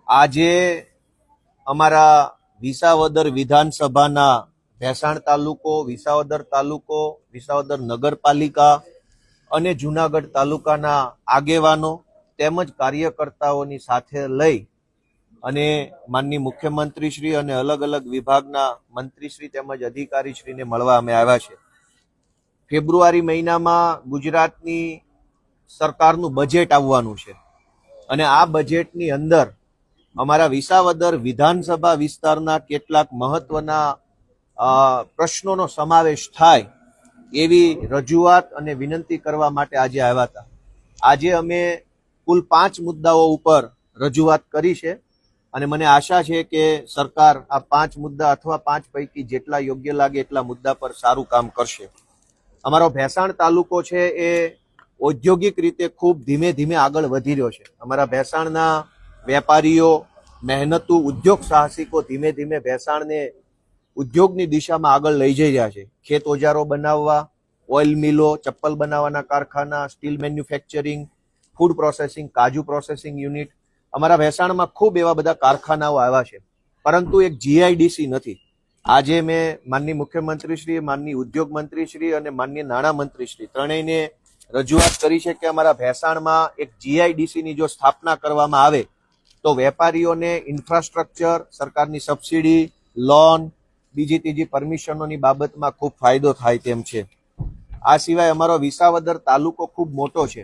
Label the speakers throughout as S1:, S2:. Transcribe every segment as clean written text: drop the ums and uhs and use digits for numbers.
S1: આજે અમારા વિસાવદર વિધાનસભાના ભેસાણ તાલુકો, વિસાવદર તાલુકો, વિસાવદર નગરપાલિકા અને જુનાગઢ તાલુકાના આગેવાનો તેમજ કાર્યકર્તાઓની સાથે લઈ અને માનનીય મુખ્યમંત્રીશ્રી અને અલગ અલગ વિભાગના મંત્રીશ્રી તેમજ અધિકારીશ્રીને મળવા અમે આવ્યા છે. ફેબ્રુઆરી મહિનામાં ગુજરાતની સરકારનું બજેટ આવવાનું છે અને આ બજેટની અંદર અમારા વિસાવદર વિધાનસભા વિસ્તારના કેટલાક મહત્વના પ્રશ્નોનો સમાવેશ થાય એવી રજૂઆત અને વિનંતી કરવા માટે આજે આવ્યા હતા. આજે અમે કુલ 5 મુદ્દાઓ ઉપર રજૂઆત કરી છે અને મને આશા છે કે સરકાર આ 5 મુદ્દા અથવા 5 પૈકી જેટલા યોગ્ય લાગે એટલા મુદ્દા પર સારું કામ કરશે. અમારો ભેસાણ તાલુકો છે એ ઔદ્યોગિક રીતે ખૂબ ધીમે ધીમે આગળ વધી રહ્યો છે. અમારા ભેસાણના વેપારીઓ, મહેનતુ, ઉદ્યોગ સાહસિકો ધીમે ધીમે ભેસાણને ઉદ્યોગની દિશામાં આગળ લઈ જઈ રહ્યા છે. ખેત ઓજારો બનાવવા, ઓઇલ મિલો, ચપ્પલ બનાવવાના કારખાના, સ્ટીલ મેન્યુફેક્ચરિંગ, ફૂડ પ્રોસેસિંગ, કાજુ પ્રોસેસિંગ યુનિટ, અમારા ભેસાણમાં ખૂબ એવા બધા કારખાનાઓ આવ્યા છે, પરંતુ એક જીઆઈડીસી નથી. આજે મેં માનનીય મુખ્યમંત્રીશ્રી, માનનીય ઉદ્યોગ મંત્રીશ્રી અને માનનીય નાણામંત્રીશ્રી ત્રણેયને રજૂઆત કરી છે કે અમારા ભેસાણમાં એક જીઆઈડીસીની જો સ્થાપના કરવામાં આવે તો વેપારીઓને ઇન્ફ્રાસ્ટ્રક્ચર, સરકારની સબસિડી, લોન, બીજી ત્રીજી પરમિશનોની બાબતમાં ખૂબ ફાયદો થાય તેમ છે. આ સિવાય અમારો વિસાવદર તાલુકો ખૂબ મોટો છે.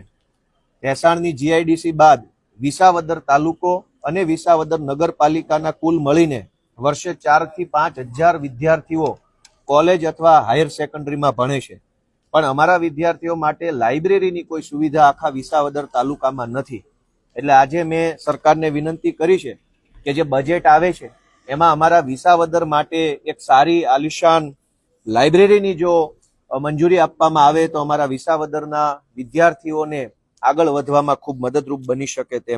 S1: ભેસાણની જીઆઈડીસી બાદ વિસાવદર તાલુકો અને વિસાવદર નગરપાલિકાના કુલ મળીને વર્ષે 4 થી 5 હજાર વિદ્યાર્થીઓ કોલેજ અથવા હાયર સેકન્ડરીમાં ભણે છે, પણ અમારા વિદ્યાર્થીઓ માટે લાઇબ્રેરીની કોઈ સુવિધા આખા વિસાવદર તાલુકામાં નથી. એટલે આજે મેં સરકારને વિનંતી કરી છે કે જે બજેટ આવે છે એમાં અમારા વિસાવદર માટે એક સારી આલિશાન લાઇબ્રેરીની જો મંજૂરી આપવામાં આવે તો અમારા વિસાવદરના વિદ્યાર્થીઓને આગળ વધવામાં ખૂબ મદદરૂપ બની શકે તેમ